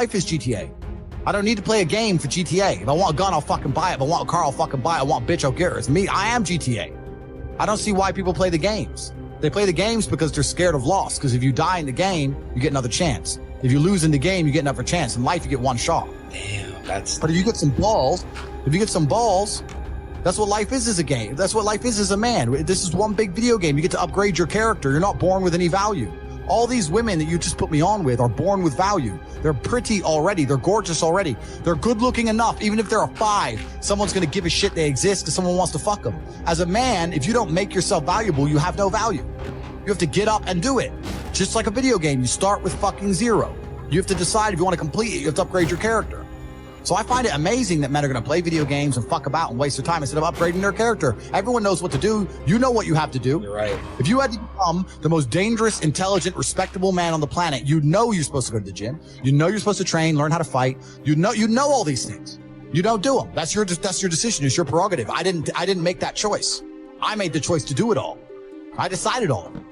life is GTA. I don't need to play a game for GTA. If I want a gun, I'll fucking buy it. If I want a car, I'll fucking buy it. I want a bitch, I'll get her. It's me. I am GTA. I don't see why people play the games. They play the games because they're scared of loss. Because if you die in the game, you get another chance. If you lose in the game, you get another chance. In life, you get one shot. Damn, that's... But if you get some balls, that's what life is as a game. That's what life is as a man. This is one big video game. You get to upgrade your character. You're not born with any value. All these women that you just put me on with are born with value. They're pretty already. They're gorgeous already. They're good looking enough. Even if they're a 5, someone's going to give a shit they exist because someone wants to fuck them. As a man, if you don't make yourself valuable, you have no value. You have to get up and do it. Just like a video game, you start with fucking 0. You have to decide if you want to complete it. You have to upgrade your character. So I find it amazing that men are going to play video games and fuck about and waste their time instead of upgrading their character. Everyone knows what to do. You know what you have to do. You're right. If you had to become the most dangerous, intelligent, respectable man on the planet, you know you're supposed to go to the gym. You know you're supposed to train, learn how to fight. You know all these things. You don't do them. That's your decision. It's your prerogative. I didn't make that choice. I made the choice to do it all. I decided all of it.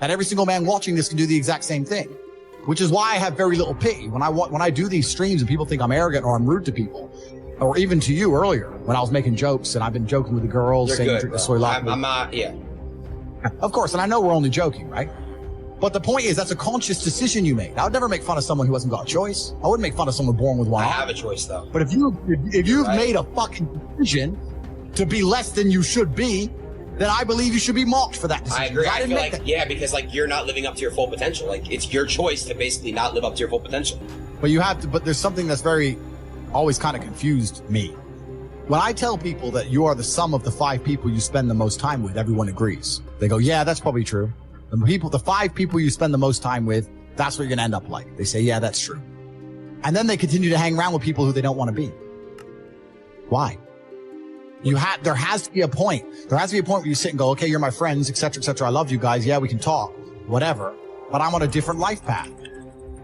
And every single man watching this can do the exact same thing. Which is why I have very little pity. When I do these streams and people think I'm arrogant or I'm rude to people, or even to you earlier when I was making jokes and I've been joking with the girls, You're saying good, drink the soy latte. I'm not, yeah. Of course, and I know we're only joking, right? But the point is, that's a conscious decision you made. I would never make fun of someone who hasn't got a choice. I wouldn't make fun of someone born with one I arm. have a choice though. But if you've made a fucking decision to be less than you should be, then I believe you should be mocked for that decision. I agree. I feel like, that. yeah, because like you're not living up to your full potential. Like it's your choice to basically not live up to your full potential. But you have to, but there's something that's always kind of confused me. When I tell people that you are the sum of the 5 people you spend the most time with, everyone agrees. They go, yeah, that's probably true. The 5 people you spend the most time with, that's what you're going to end up like. They say, yeah, that's true. And then they continue to hang around with people who they don't want to be. Why? There has to be a point. There has to be a point where you sit and go, okay, you're my friends, etc., etc. I love you guys. Yeah, we can talk, whatever. But I'm on a different life path.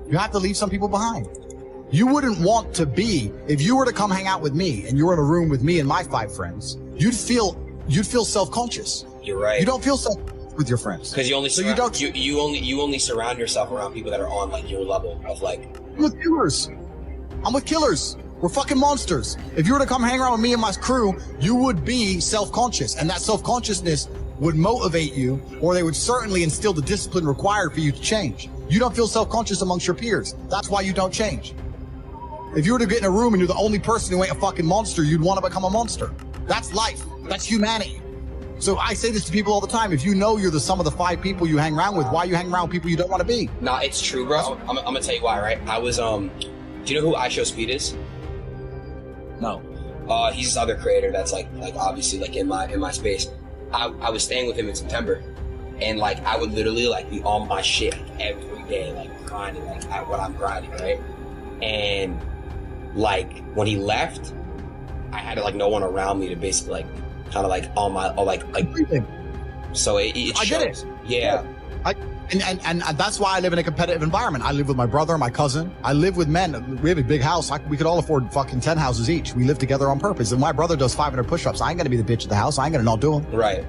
You have to leave some people behind. You wouldn't want to be, if you were to come hang out with me and you were in a room with me and my 5 friends, you'd feel self-conscious. You're right. You don't feel self-conscious with your friends. Because you only surround yourself around people that are on like your level of like. I'm with killers. We're fucking monsters. If you were to come hang around with me and my crew, you would be self-conscious, and that self-consciousness would motivate you, or they would certainly instill the discipline required for you to change. You don't feel self-conscious amongst your peers. That's why you don't change. If you were to get in a room and you're the only person who ain't a fucking monster, you'd want to become a monster. That's life. That's humanity. So I say this to people all the time. If you know you're the sum of the 5 people you hang around with, why you hang around with people you don't want to be? Nah, it's true, bro. I'm gonna tell you why, right? I was, do you know who I Show Speed is? No. He's this other creator that's like obviously like in my space. I was staying with him in September, and like I would literally like be on my shit like, every day, like grinding, like at what I'm grinding, right? And like when he left, I had like no one around me to basically like kind of like on my like. So it shows. I get it. Yeah. And that's why I live in a competitive environment. I live with my brother, my cousin. I live with men. We have a big house. We could all afford fucking 10 houses each. We live together on purpose. And my brother does 500 push-ups. I ain't gonna be the bitch of the house. I ain't gonna not do them. Right.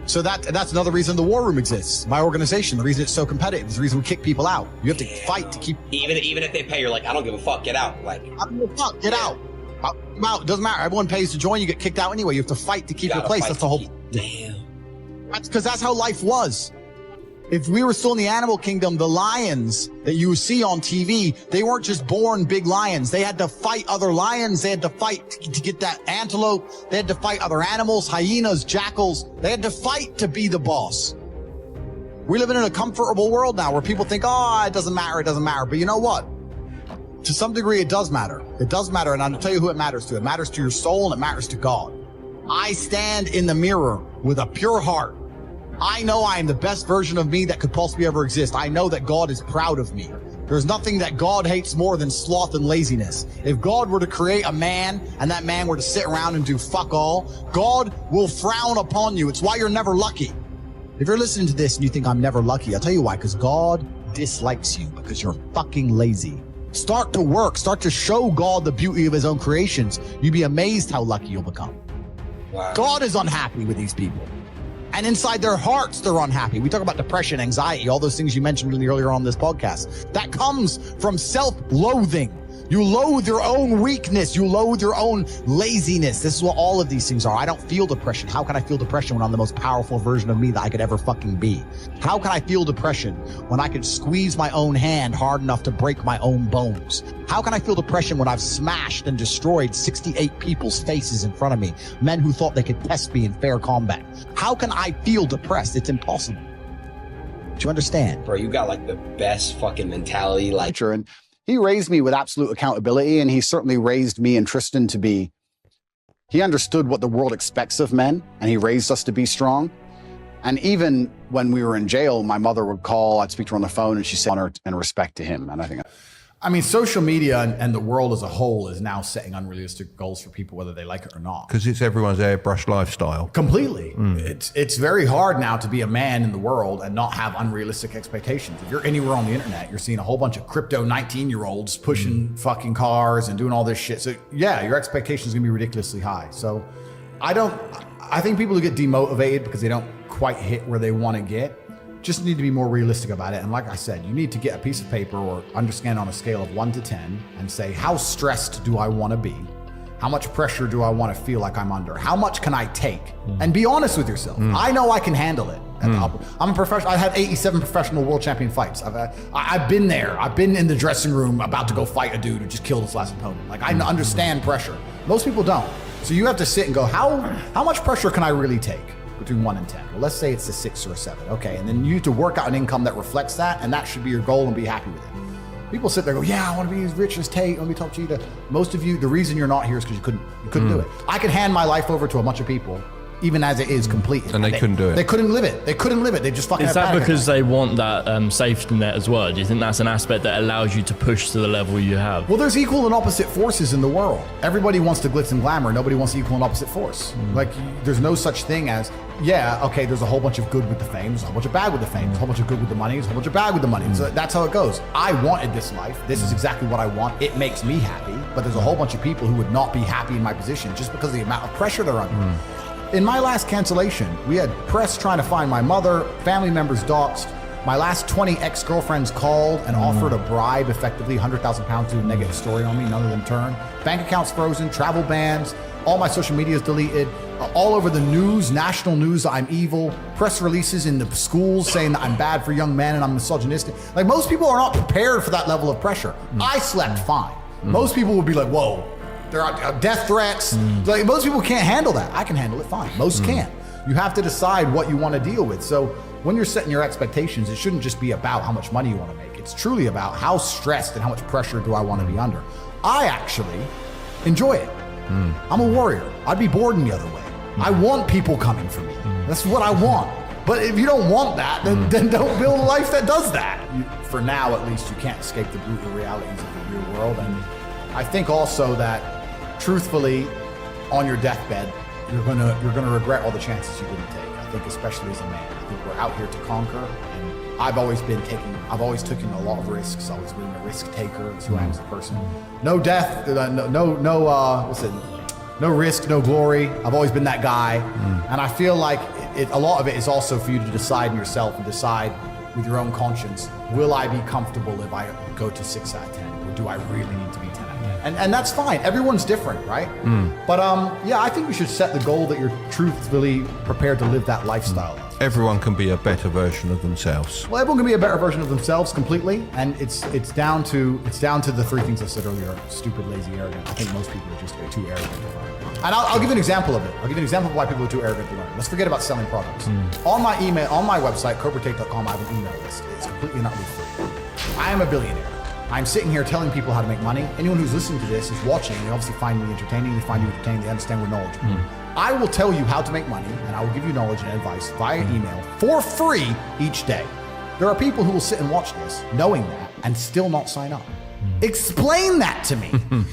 So that's another reason the war room exists. My organization, the reason it's so competitive, is the reason we kick people out. You have to fight to keep. Even if they pay, you're like, I don't give a fuck. Get out. Like, I don't give a fuck. Get out. I'm out. It doesn't matter. Everyone pays to join. You get kicked out anyway. You have to fight to keep your place. That's the whole. Damn. That's because that's how life was. If we were still in the animal kingdom, the lions that you see on TV, they weren't just born big lions. They had to fight other lions. They had to fight to get that antelope. They had to fight other animals, hyenas, jackals. They had to fight to be the boss. We're living in a comfortable world now where people think, oh, it doesn't matter. It doesn't matter. But you know what? To some degree, it does matter. It does matter. And I'll tell you who it matters to. It matters to your soul and it matters to God. I stand in the mirror with a pure heart. I know I am the best version of me that could possibly ever exist. I know that God is proud of me. There's nothing that God hates more than sloth and laziness. If God were to create a man and that man were to sit around and do fuck all, God will frown upon you. It's why you're never lucky. If you're listening to this and you think I'm never lucky, I'll tell you why, because God dislikes you because you're fucking lazy. Start to work. Start to show God the beauty of his own creations. You'd be amazed how lucky you'll become. Wow. God is unhappy with these people. And inside their hearts, they're unhappy. We talk about depression, anxiety, all those things you mentioned earlier on this podcast. That comes from self-loathing. You loathe your own weakness. You loathe your own laziness. This is what all of these things are. I don't feel depression. How can I feel depression when I'm the most powerful version of me that I could ever fucking be? How can I feel depression when I could squeeze my own hand hard enough to break my own bones? How can I feel depression when I've smashed and destroyed 68 people's faces in front of me, men who thought they could test me in fair combat? How can I feel depressed? It's impossible. Do you understand? Bro, you got like the best fucking mentality. Like, And he raised me with absolute accountability, and he certainly raised me and Tristan to be, he understood what the world expects of men, and he raised us to be strong. And even when we were in jail, my mother would call, I'd speak to her on the phone, and she said honor and respect to him. And I think, I mean, social media and the world as a whole is now setting unrealistic goals for people, whether they like it or not. Because it's everyone's airbrush lifestyle. Completely. It's very hard now to be a man in the world and not have unrealistic expectations. If you're anywhere on the internet, you're seeing a whole bunch of crypto 19-year-olds pushing fucking cars and doing all this shit. So yeah, your expectations are gonna be ridiculously high. So I think people who get demotivated because they don't quite hit where they want to get just need to be more realistic about it. And like I said, you need to get a piece of paper or understand on a scale of 1 to 10 and say, how stressed do I want to be? How much pressure do I want to feel like I'm under? How much can I take? And be honest with yourself. I know I can handle it. I'm a professional. I had 87 professional world champion fights. I've been there. I've been in the dressing room about to go fight a dude who just killed his last opponent. Like, I understand pressure. Most people don't. So you have to sit and go, how much pressure can I really take? Between 1 and 10. Well, let's say it's a 6 or a 7. Okay, and then you need to work out an income that reflects that, and that should be your goal, and be happy with it. People sit there and go, yeah, I want to be as rich as Tate, I want to be top cheetah. Most of you, the reason you're not here is because you couldn't do it. I could hand my life over to a bunch of people, even as it is completed. And they couldn't do it. They couldn't live it. They couldn't live it. They just fucking Is had that panic because attacks. they want that safety net as well? Do you think that's an aspect that allows you to push to the level you have? Well, there's equal and opposite forces in the world. Everybody wants to glitz and glamour. Nobody wants equal and opposite force. Like, there's no such thing as, yeah, okay, there's a whole bunch of good with the fame, there's a whole bunch of bad with the fame, there's a whole bunch of good with the money, there's a whole bunch of bad with the money. So that's how it goes. I wanted this life. This is exactly what I want. It makes me happy. But there's a whole bunch of people who would not be happy in my position just because of the amount of pressure they're under. In my last cancellation, we had press trying to find my mother, family members doxxed. My last 20 ex-girlfriends called and offered a bribe, effectively 100,000 pounds, to do a negative story on me, none of them turned. Bank accounts frozen, travel bans, all my social media is deleted, all over the news, national news, I'm evil, press releases in the schools saying that I'm bad for young men and I'm misogynistic. Like, most people are not prepared for that level of pressure. I slept fine. Most people would be like, whoa, there are death threats. Like, most people can't handle that. I can handle it fine. Most can't. You have to decide what you want to deal with. So when you're setting your expectations, it shouldn't just be about how much money you want to make. It's truly about how stressed and how much pressure do I want to be under. I actually enjoy it. I'm a warrior. I'd be bored in the other way. I want people coming for me. That's what I want. But if you don't want that, then don't build a life that does that. For now, at least, you can't escape the brutal realities of the real world. And I think also that, truthfully, on your deathbed, you're gonna regret all the chances you didn't take. I think, especially as a man, I think we're out here to conquer. And I've always taken a lot of risks. I've always been a risk taker. It's who I am as a person. No death, no risk, no glory. I've always been that guy. And I feel like a lot of it is also for you to decide in yourself and decide with your own conscience, will I be comfortable if I go to 6 out of 10? Or do I really need to be 10 out of 10? And that's fine. Everyone's different, right? But yeah, I think you should set the goal that you're truthfully prepared to live that lifestyle. Everyone can be a better version of themselves. Well, everyone can be a better version of themselves completely, and it's down to the 3 things I said earlier: stupid, lazy, arrogant. I think most people are just too arrogant to learn. And I'll give you an example of it. I'll give you an example of why people are too arrogant to learn. Let's forget about selling products. On my website, cobratate.com, I have an email list. It's completely and utterly free. I am a billionaire. I'm sitting here telling people how to make money. Anyone who's listening to this is watching, and they obviously find me entertaining. They find you entertaining. They understand we're knowledgeable. I will tell you how to make money, and I will give you knowledge and advice via email for free each day. There are people who will sit and watch this knowing that and still not sign up. Explain that to me.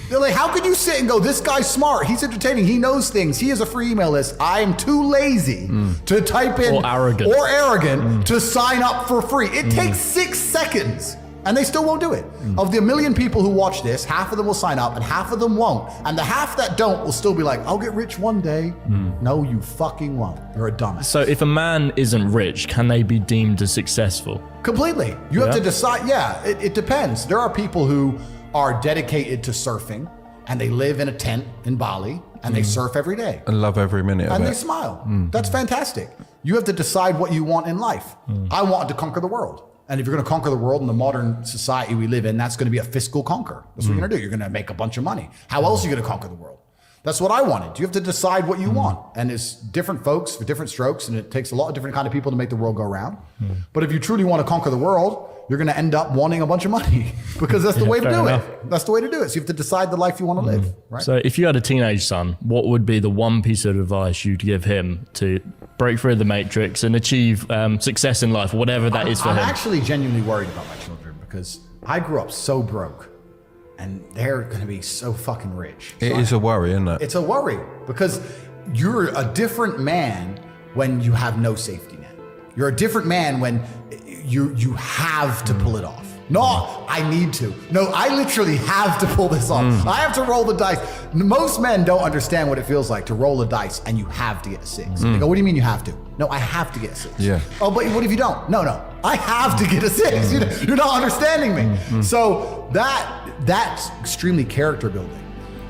They're like, how could you sit and go, this guy's smart, he's entertaining, he knows things, he has a free email list. I am too lazy to type in or arrogant to sign up for free. It takes 6 seconds. And they still won't do it. Of the 1 million people who watch this, half of them will sign up and half of them won't. And the half that don't will still be like, I'll get rich one day. No, you fucking won't. You're a dumbass. So if a man isn't rich, can they be deemed as successful? Completely. You have to decide. Yeah, it depends. There are people who are dedicated to surfing and they live in a tent in Bali and they surf every day. And love every minute of And it. they smile. That's fantastic. You have to decide what you want in life. I want to conquer the world. And if you're going to conquer the world in the modern society we live in, that's going to be a fiscal conquer. That's what you're going to do. You're going to make a bunch of money. How else are you going to conquer the world? That's what I wanted. You have to decide what you want. And it's different folks for different strokes. And it takes a lot of different kind of people to make the world go round. But if you truly want to conquer the world, you're going to end up wanting a bunch of money because that's the way to do it. That's the way to do it. So you have to decide the life you want to live, right? So if you had a teenage son, what would be the one piece of advice you'd give him to break through the matrix and achieve success in life, whatever that is for him? I'm actually genuinely worried about my children because I grew up so broke and they're going to be so fucking rich. It is a worry, isn't it? It's a worry because you're a different man when you have no safety net. You're a different man when you have to pull it off. No, I need to. No, I literally have to pull this off. I have to roll the dice. Most men don't understand what it feels like to roll a dice and you have to get a 6. They go, what do you mean you have to? No, I have to get a 6. Yeah. Oh, but what if you don't? No, I have to get a 6. You're not understanding me. So that's extremely character building.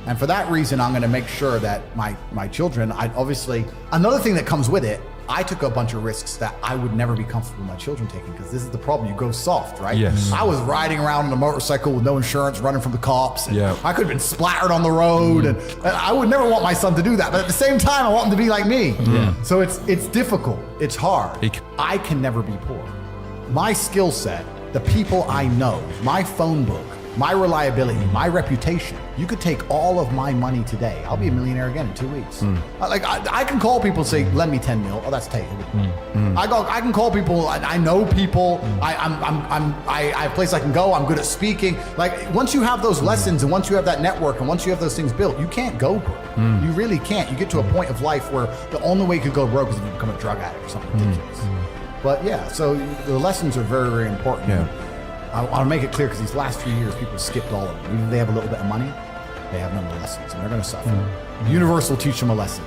And for that reason, I'm going to make sure that my children, another thing that comes with it, I took a bunch of risks that I would never be comfortable with my children taking because this is the problem. You go soft, right? Yes. I was riding around on a motorcycle with no insurance, running from the cops. And Yeah. I could have been splattered on the road. And I would never want my son to do that. But at the same time, I want him to be like me. Yeah. So it's difficult. It's hard. I can never be poor. My skill set, the people I know, my phone book, my reliability, my reputation. You could take all of my money today. I'll be a millionaire again in 2 weeks. I can call people and say, lend me 10 mil. Oh, that's tight. I can call people. I know people. I have a place I can go. I'm good at speaking. Like once you have those lessons and once you have that network and once you have those things built, you can't go broke. You really can't. You get to a point of life where the only way you could go broke is if you become a drug addict or something ridiculous. But yeah, so the lessons are very, very important. Yeah. I want to make it clear because these last few years, people skipped all of them. Even if they have a little bit of money, they have none of the lessons, and they're going to suffer. The universe will teach them a lesson,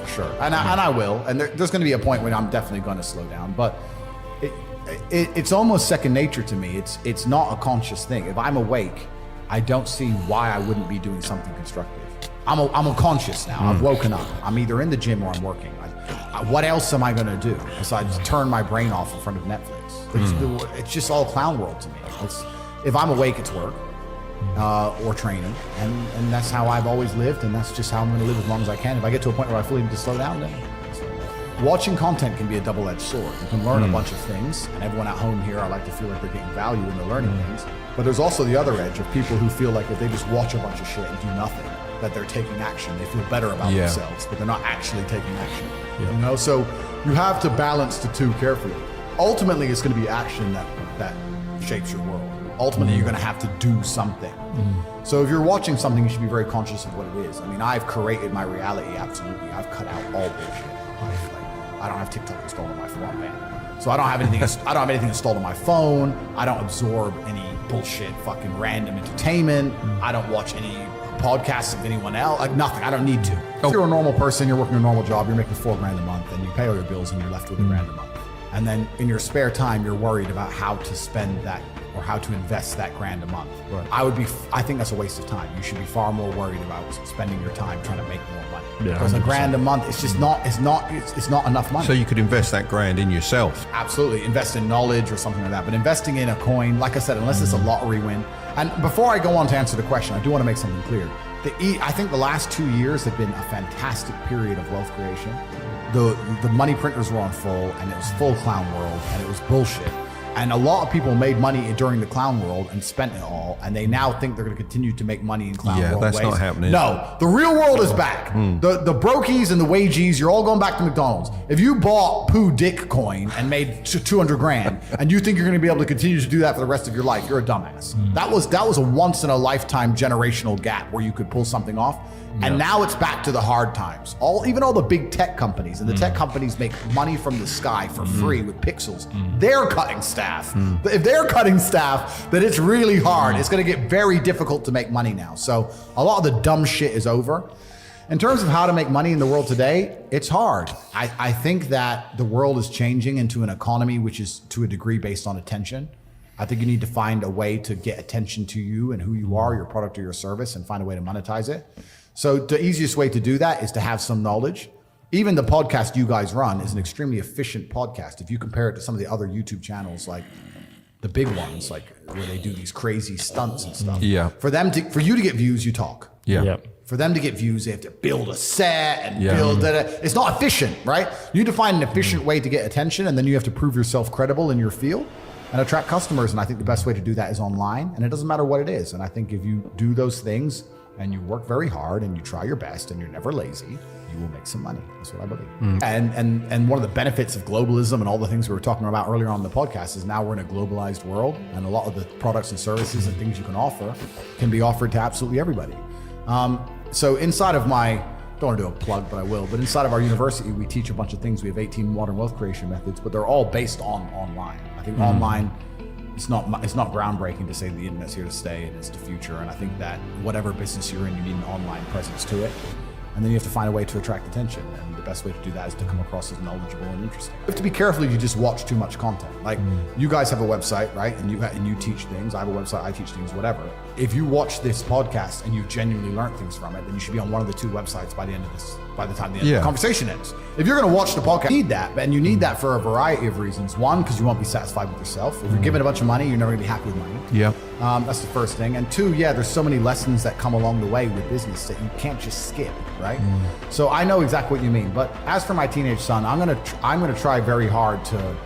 for sure. And I will. And there's going to be a point when I'm definitely going to slow down. But it's almost second nature to me. It's not a conscious thing. If I'm awake, I don't see why I wouldn't be doing something constructive. I'm conscious now. I've woken up. I'm either in the gym or I'm working. What else am I going to do besides turn my brain off in front of Netflix? It's just all clown world to me. If I'm awake, it's work or training, and that's how I've always lived, and that's just how I'm going to live as long as I can. If I get to a point where I fully need to slow down, then watching content can be a double-edged sword. You can learn a bunch of things, and everyone at home here, I like to feel like they're getting value when they're learning things. But there's also the other edge of people who feel like if they just watch a bunch of shit and do nothing, that they're taking action. They feel better about themselves, but they're not actually taking action. You know, so you have to balance the two carefully. Ultimately, it's going to be action that shapes your world. Ultimately, you're going to have to do something. So if you're watching something, you should be very conscious of what it is. I mean, I've created my reality, absolutely. I've cut out all bullshit. I don't have TikTok installed on my phone, man. So I don't have anything. I don't have anything installed on my phone. I don't absorb any bullshit, fucking random entertainment. I don't watch any podcasts of anyone else. Like nothing. I don't need to. If you're a normal person, you're working a normal job, you're making $4,000 a month, and you pay all your bills, and you're left with $1,000 a month. And then in your spare time, you're worried about how to spend that or how to invest that $1,000 a month. Right. I think that's a waste of time. You should be far more worried about spending your time trying to make more money. Yeah, because $1,000 a month, it's just not enough money. So you could invest that $1,000 in yourself. Absolutely. Invest in knowledge or something like that. But investing in a coin, like I said, unless it's a lottery win. And before I go on to answer the question, I do want to make something clear. I think the last 2 years have been a fantastic period of wealth creation. The money printers were on full, and it was full clown world, and it was bullshit. And a lot of people made money during the clown world and spent it all, and they now think they're going to continue to make money in clown world that's ways. not happening. No, the real world is back. The brokies and the wagies, you're all going back to McDonald's. If you bought Pooh Dick coin and made $200,000, and you think you're going to be able to continue to do that for the rest of your life, you're a dumbass. That was a once in a lifetime generational gap where you could pull something off. And now it's back to the hard times. Even all the big tech companies, and the tech companies make money from the sky for free with pixels. They're cutting staff. staff. If they're cutting staff, then it's really hard. It's going to get very difficult to make money now. So a lot of the dumb shit is over. In terms of how to make money in the world today, it's hard. I think that the world is changing into an economy which is to a degree based on attention. I think you need to find a way to get attention to you and who you are, your product or your service, and find a way to monetize it. So the easiest way to do that is to have some knowledge. Even the podcast you guys run is an extremely efficient podcast. If you compare it to some of the other YouTube channels, like the big ones, like where they do these crazy stunts and stuff. Yeah. For you to get views, you talk. Yeah. Yep. For them to get views, they have to build a set and build that. It's not efficient, right? You need to find an efficient way to get attention, and then you have to prove yourself credible in your field and attract customers. And I think the best way to do that is online, and it doesn't matter what it is. And I think if you do those things and you work very hard and you try your best and you're never lazy, you will make some money. That's what I believe. And one of the benefits of globalism and all the things we were talking about earlier on in the podcast is now we're in a globalized world, and a lot of the products and services and things you can offer can be offered to absolutely everybody. So inside of my, don't want to do a plug, but I will, but inside of our university, we teach a bunch of things. We have 18 modern wealth creation methods, but they're all based on online. I think online, it's not groundbreaking to say the internet's here to stay and it's the future. And I think that whatever business you're in, you need an online presence to it. And then you have to find a way to attract attention. And the best way to do that is to come across as knowledgeable and interesting. You have to be careful if you just watch too much content. Like you guys have a website, right? And you teach things. I have a website, I teach things, whatever. If you watch this podcast and you genuinely learn things from it, then you should be on one of the two websites by the time the conversation ends. If you're going to watch the podcast, you need that. And you need that for a variety of reasons. One, because you won't be satisfied with yourself. If you're given a bunch of money, you're never going to be happy with money. Yeah. That's the first thing. And two, there's so many lessons that come along the way with business that you can't just skip, right? So I know exactly what you mean. But as for my teenage son, I'm gonna try very hard to.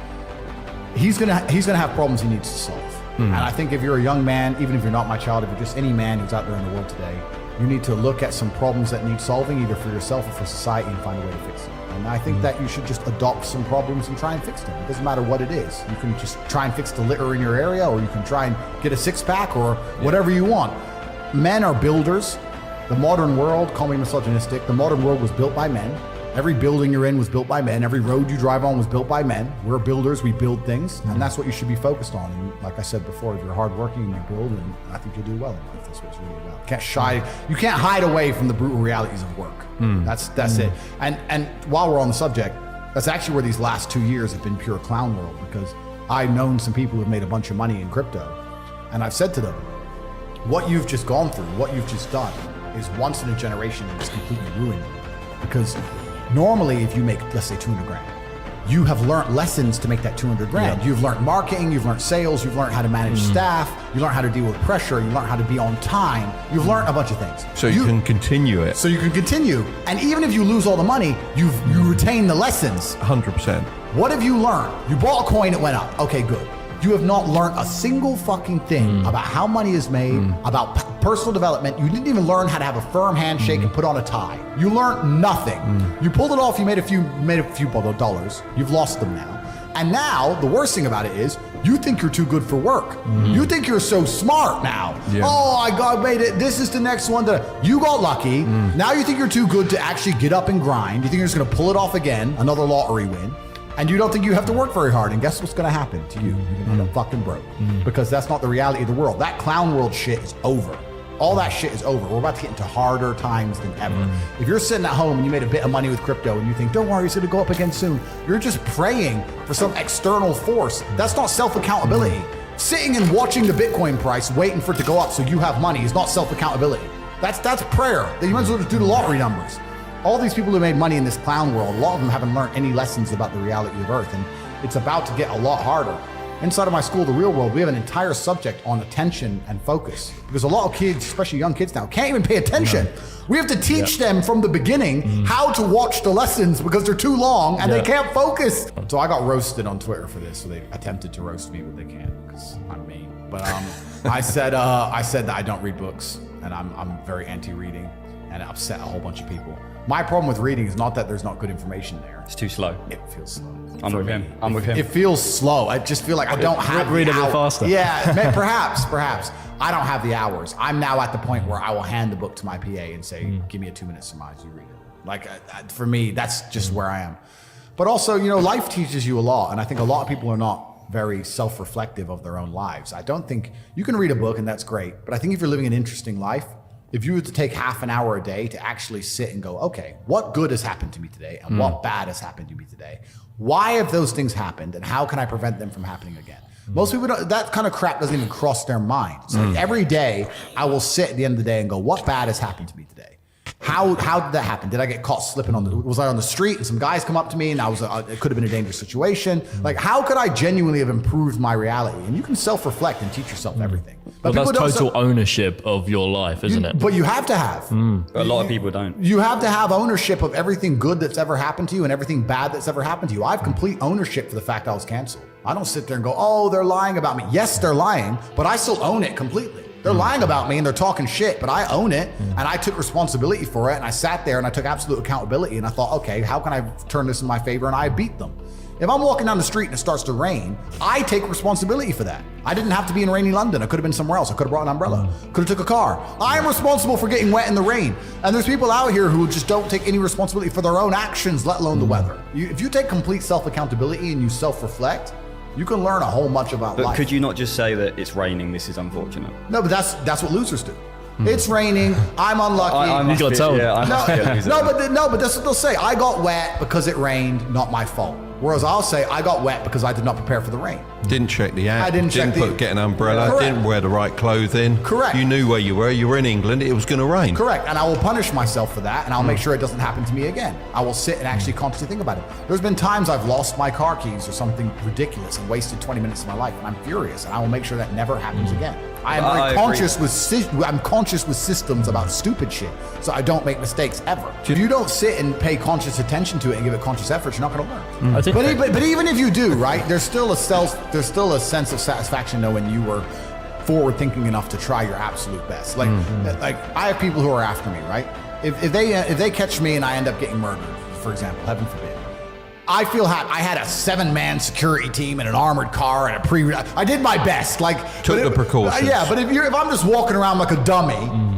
He's gonna have problems he needs to solve. And I think if you're a young man, even if you're not my child, if you're just any man who's out there in the world today, you need to look at some problems that need solving, either for yourself or for society, and find a way to fix them. And I think that you should just adopt some problems and try and fix them. It doesn't matter what it is. You can just try and fix the litter in your area, or you can try and get a six-pack, or whatever you want. Men are builders. The modern world, call me misogynistic, the modern world was built by men. Every building you're in was built by men. Every road you drive on was built by men. We're builders, we build things, and that's what you should be focused on. And like I said before, if you're hardworking and you build, and I think you'll do well in life. That's what it's really about. You can't hide away from the brutal realities of work. That's it. And while we're on the subject, that's actually where these last 2 years have been pure clown world, because I've known some people who've made a bunch of money in crypto, and I've said to them, what you've just gone through, what you've just done, is once in a generation, and it's completely ruined you. Because normally, if you make, let's say, 200 grand, you have learned lessons to make that 200 grand. You've learned marketing, you've learned sales, you've learned how to manage staff, you learned how to deal with pressure, you learned how to be on time, you've learned a bunch of things. So you can continue it. So you can continue. And even if you lose all the money, you retain the lessons. 100%. What have you learned? You bought a coin, it went up. Okay, good. You have not learned a single fucking thing about how money is made, about personal development. You didn't even learn how to have a firm handshake and put on a tie. You learned nothing. You pulled it off, you made a few dollars. You've lost them now. And now, the worst thing about it is, you think you're too good for work. You think you're so smart now. Yeah. Oh, I made it. This is the next one. You got lucky. Now you think you're too good to actually get up and grind. You think you're just gonna pull it off again, another lottery win. And you don't think you have to work very hard. And guess what's going to happen to you? You're going to end up fucking broke. Because that's not the reality of the world. That clown world shit is over. All that shit is over. We're about to get into harder times than ever. If you're sitting at home and you made a bit of money with crypto and you think, don't worry, it's going to go up again soon, you're just praying for some external force. That's not self-accountability. Sitting and watching the Bitcoin price, waiting for it to go up so you have money, is not self-accountability. That's prayer. You might as well just do the lottery numbers. All these people who made money in this clown world, a lot of them haven't learned any lessons about the reality of Earth, and it's about to get a lot harder. Inside of my school, The Real World, we have an entire subject on attention and focus, because a lot of kids, especially young kids now, can't even pay attention. We have to teach them from the beginning how to watch the lessons, because they're too long and they can't focus. So I got roasted on Twitter for this, so they attempted to roast me, but they can't, because I'm mean. But I said that I don't read books, and I'm very anti-reading, and it upset a whole bunch of people. My problem with reading is not that there's not good information there. It's too slow. It feels slow. I'm with him. It feels slow. I just feel like I don't have read the a bit hours. faster. Yeah, perhaps. I don't have the hours. I'm now at the point where I will hand the book to my PA and say, give me a 2-minute surmise, you read it. Like, for me, that's just where I am. But also, life teaches you a lot. And I think a lot of people are not very self-reflective of their own lives. I don't think you can read a book and that's great, but I think if you're living an interesting life, if you were to take half an hour a day to actually sit and go, okay, what good has happened to me today and what bad has happened to me today? Why have those things happened and how can I prevent them from happening again? Most people don't, that kind of crap doesn't even cross their mind. So like every day I will sit at the end of the day and go, what bad has happened to me today? How did that happen? Did I get caught slipping was I on the street and some guys come up to me and it could have been a dangerous situation? Like, how could I genuinely have improved my reality? And you can self-reflect and teach yourself everything. But that's total ownership of your life, isn't it? But you have to have. But a lot of people don't. You have to have ownership of everything good that's ever happened to you and everything bad that's ever happened to you. I have complete ownership for the fact I was canceled. I don't sit there and go, oh, they're lying about me. Yes, they're lying, but I still own it completely. They're lying about me and they're talking shit, but I own it and I took responsibility for it and I sat there and I took absolute accountability and I thought, okay, how can I turn this in my favor? And I beat them. If I'm walking down the street and it starts to rain, I take responsibility for that. I didn't have to be in rainy London. I could have been somewhere else. I could have brought an umbrella. Could have took a car. I am responsible for getting wet in the rain. And there's people out here who just don't take any responsibility for their own actions, let alone the weather. If you take complete self-accountability and you self-reflect, you can learn a whole bunch about life. But could you not just say that it's raining, this is unfortunate? No, but that's what losers do. It's raining, I'm unlucky. You gotta tell them. I must be a loser. No, but that's what they'll say. I got wet because it rained, not my fault. Whereas I'll say I got wet because I did not prepare for the rain. Didn't check the app. I didn't check get an umbrella. Correct. Didn't wear the right clothing. Correct. You knew where you were. You were in England. It was going to rain. Correct. And I will punish myself for that, and I'll make sure it doesn't happen to me again. I will sit and actually consciously think about it. There's been times I've lost my car keys or something ridiculous and wasted 20 minutes of my life, and I'm furious, and I will make sure that never happens again. I am very conscious I'm conscious with systems about stupid shit, so I don't make mistakes ever. If you don't sit and pay conscious attention to it and give it conscious effort, you're not going to learn. I think But even if you do, right, there's still a sense of satisfaction knowing you were forward thinking enough to try your absolute best. Like I have people who are after me, right? If they catch me and I end up getting murdered, for example, heaven forbid, I feel happy. I had a 7-man security team and an armored car and I did my best. Took the precautions. Yeah, but if I'm just walking around like a dummy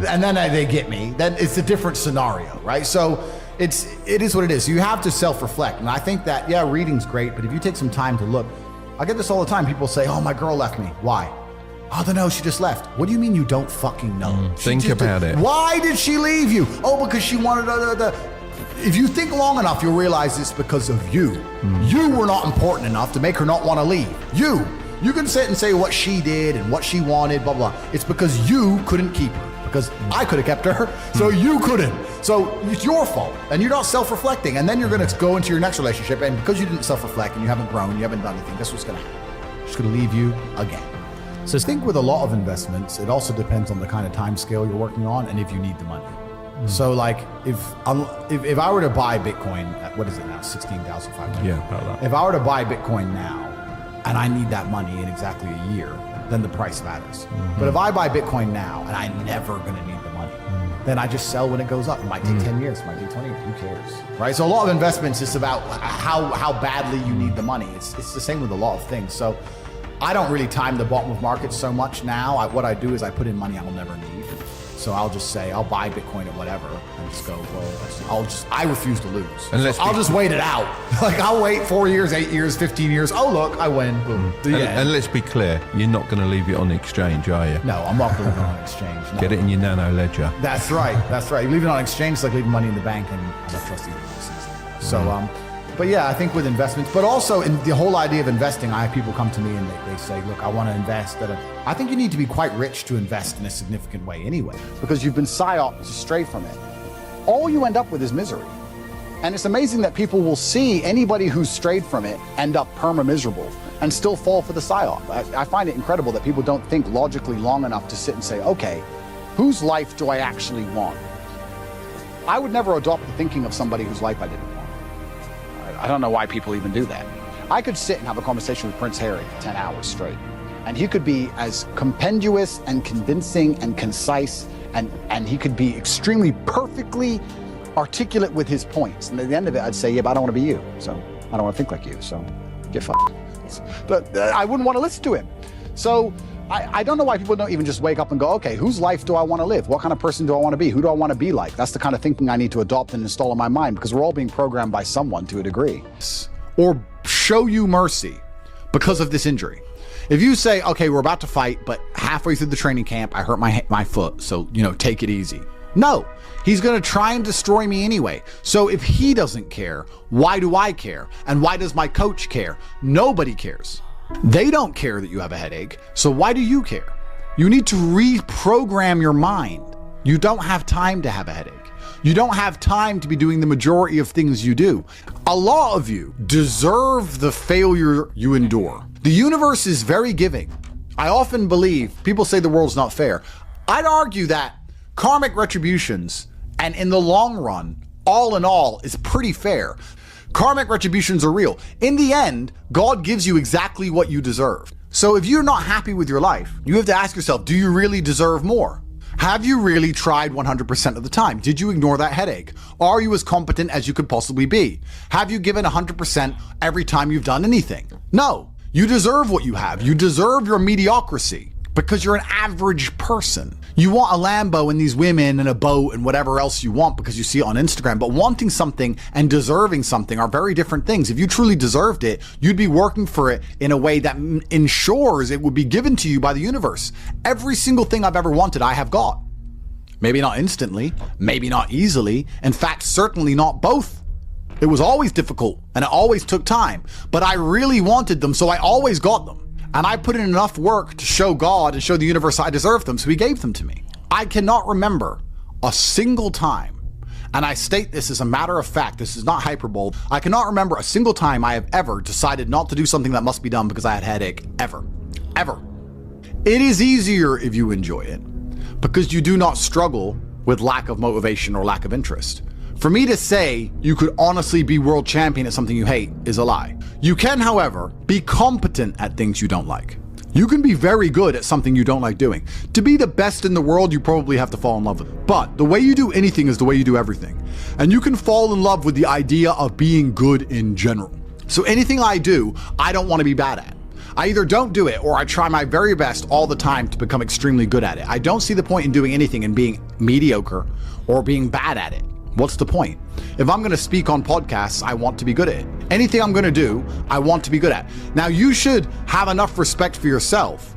and then they get me, then it's a different scenario, right? So it is what it is. You have to self-reflect. And I think that, yeah, reading's great, but if you take some time to look, I get this all the time. People say, oh, my girl left me. Why? I don't know, she just left. What do you mean you don't fucking know? Think about it. Why did she leave you? Oh, because she wanted If you think long enough, you'll realize it's because of you. You were not important enough to make her not want to leave. You can sit and say what she did and what she wanted, blah, blah. It's because you couldn't keep her. Because I could have kept her, so you couldn't. So it's your fault, and you're not self-reflecting. And then you're going to go into your next relationship, and because you didn't self-reflect and you haven't grown, you haven't done anything, guess what's going to happen? She's going to leave you again. So I think with a lot of investments, it also depends on the kind of time scale you're working on and if you need the money. So like if I were to buy Bitcoin at, what is it now, 16,500? Yeah, about that. If I were to buy Bitcoin now and I need that money in exactly a year, then the price matters. But if I buy Bitcoin now and I'm never going to need the money, then I just sell when it goes up. It might take 10 years, it might take 20 years, who cares? Right? So a lot of investments is about how badly you need the money. It's the same with a lot of things. So I don't really time the bottom of markets so much now. What I do is I put in money I will never need. So I'll just say, I'll buy Bitcoin at whatever and just go, well, I refuse to lose. And I'll just wait it out. Like I'll wait 4 years, 8 years, 15 years. Oh, look, I win. Boom. And let's be clear, you're not going to leave it on the exchange, are you? No, I'm not going to leave it on exchange. No. Get it in your nano ledger. That's right. You leave it on exchange, it's like leaving money in the bank, and I don't trust either of those things. So, but yeah, I think with investments, but also in the whole idea of investing, I have people come to me and they say, look, I want to invest I think you need to be quite rich to invest in a significant way anyway. Because you've been psyoped to stray from it. All you end up with is misery. And it's amazing that people will see anybody who's strayed from it end up perma-miserable and still fall for the psyop. I find it incredible that people don't think logically long enough to sit and say, okay, whose life do I actually want? I would never adopt the thinking of somebody whose life I didn't want. I don't know why people even do that. I could sit and have a conversation with Prince Harry for 10 hours straight, and he could be as compendious and convincing and concise, and he could be extremely perfectly articulate with his points. And at the end of it, I'd say, yeah, but I don't want to be you. So I don't want to think like you. So get fucked. But I wouldn't want to listen to him. So I don't know why people don't even just wake up and go, okay, whose life do I want to live? What kind of person do I want to be? Who do I want to be like? That's the kind of thinking I need to adopt and install in my mind, because we're all being programmed by someone to a degree. Or show you mercy. because of this injury. If you say, okay, we're about to fight, but halfway through the training camp, I hurt my foot, so, take it easy. No, he's going to try and destroy me anyway. So if he doesn't care, why do I care? And why does my coach care? Nobody cares. They don't care that you have a headache, so why do you care? You need to reprogram your mind. You don't have time to have a headache. You don't have time to be doing the majority of things you do. A lot of you deserve the failure you endure. The universe is very giving. I often believe people say the world's not fair. I'd argue that karmic retributions, and in the long run, all in all, is pretty fair. Karmic retributions are real. In the end, God gives you exactly what you deserve. So if you're not happy with your life, you have to ask yourself, do you really deserve more? Have you really tried 100% of the time? Did you ignore that headache? Are you as competent as you could possibly be? Have you given 100% every time you've done anything? No. You deserve what you have. You deserve your mediocrity because you're an average person. You want a Lambo and these women and a boat and whatever else you want because you see it on Instagram, but wanting something and deserving something are very different things. If you truly deserved it, you'd be working for it in a way that ensures it would be given to you by the universe. Every single thing I've ever wanted, I have got. Maybe not instantly, maybe not easily. In fact, certainly not both. It was always difficult and it always took time, but I really wanted them, so I always got them. And I put in enough work to show God and show the universe I deserved them, so he gave them to me. I cannot remember a single time, and I state this as a matter of fact, this is not hyperbole, I cannot remember a single time I have ever decided not to do something that must be done because I had a headache, ever. Ever. It is easier if you enjoy it, because you do not struggle with lack of motivation or lack of interest. For me to say you could honestly be world champion at something you hate is a lie. You can, however, be competent at things you don't like. You can be very good at something you don't like doing. To be the best in the world, you probably have to fall in love with it. But the way you do anything is the way you do everything. And you can fall in love with the idea of being good in general. So anything I do, I don't want to be bad at. I either don't do it or I try my very best all the time to become extremely good at it. I don't see the point in doing anything and being mediocre or being bad at it. What's the point? If I'm going to speak on podcasts, I want to be good at it. Anything I'm going to do, I want to be good at. Now, you should have enough respect for yourself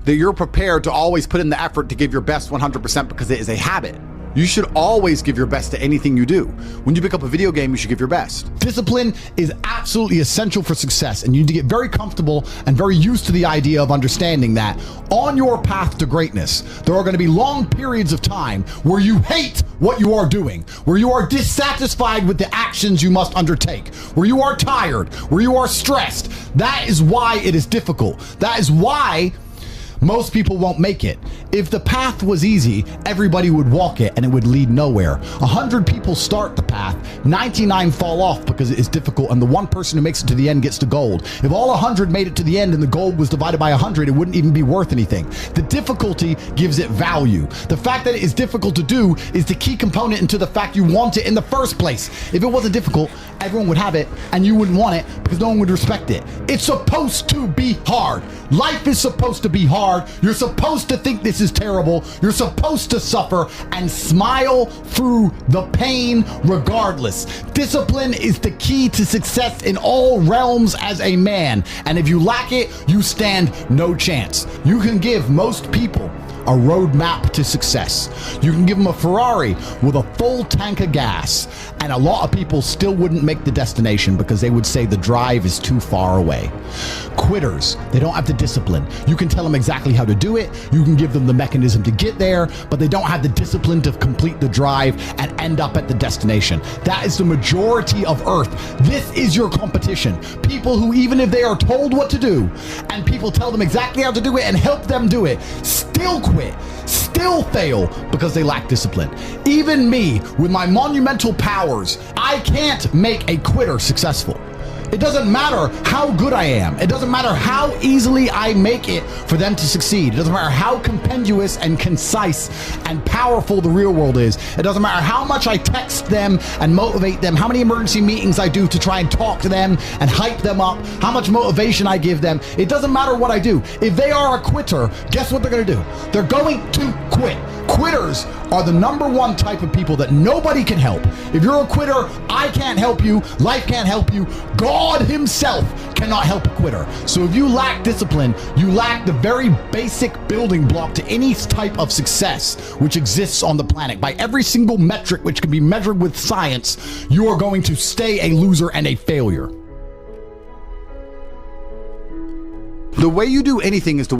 that you're prepared to always put in the effort to give your best 100% because it is a habit. You should always give your best to anything you do. When you pick up a video game, you should give your best. Discipline is absolutely essential for success, and you need to get very comfortable and very used to the idea of understanding that on your path to greatness, there are going to be long periods of time where you hate what you are doing, where you are dissatisfied with the actions you must undertake, where you are tired, where you are stressed. That is why it is difficult. That is why most people won't make it. If the path was easy, everybody would walk it and it would lead nowhere. 100 people start the path, 99 fall off because it is difficult, and the one person who makes it to the end gets the gold. If all 100 made it to the end and the gold was divided by 100, it wouldn't even be worth anything. The difficulty gives it value. The fact that it is difficult to do is the key component into the fact you want it in the first place. If it wasn't difficult, everyone would have it and you wouldn't want it because no one would respect it. It's supposed to be hard. Life is supposed to be hard. You're supposed to think this is terrible. You're supposed to suffer and smile through the pain regardless. Discipline is the key to success in all realms as a man. And if you lack it, you stand no chance. You can give most people a roadmap to success. You can give them a Ferrari with a full tank of gas, and a lot of people still wouldn't make the destination because they would say the drive is too far away. Quitters, they don't have the discipline. You can tell them exactly how to do it, you can give them the mechanism to get there, but they don't have the discipline to complete the drive and end up at the destination. That is the majority of Earth. This is your competition. People who, even if they are told what to do, and people tell them exactly how to do it and help them do it, still quit, still fail because they lack discipline. Even me, with my monumental powers, I can't make a quitter successful. It doesn't matter how good I am. It doesn't matter how easily I make it for them to succeed. It doesn't matter how compendious and concise and powerful the real world is. It doesn't matter how much I text them and motivate them, how many emergency meetings I do to try and talk to them and hype them up, how much motivation I give them. It doesn't matter what I do. If they are a quitter, guess what they're going to do? They're going to quit. Quitters are the number one type of people that nobody can help. If you're a quitter, I can't help you. Life can't help you. God God himself cannot help a quitter. So if you lack discipline, you lack the very basic building block to any type of success which exists on the planet. By every single metric which can be measured with science, you are going to stay a loser and a failure. The way you do anything is the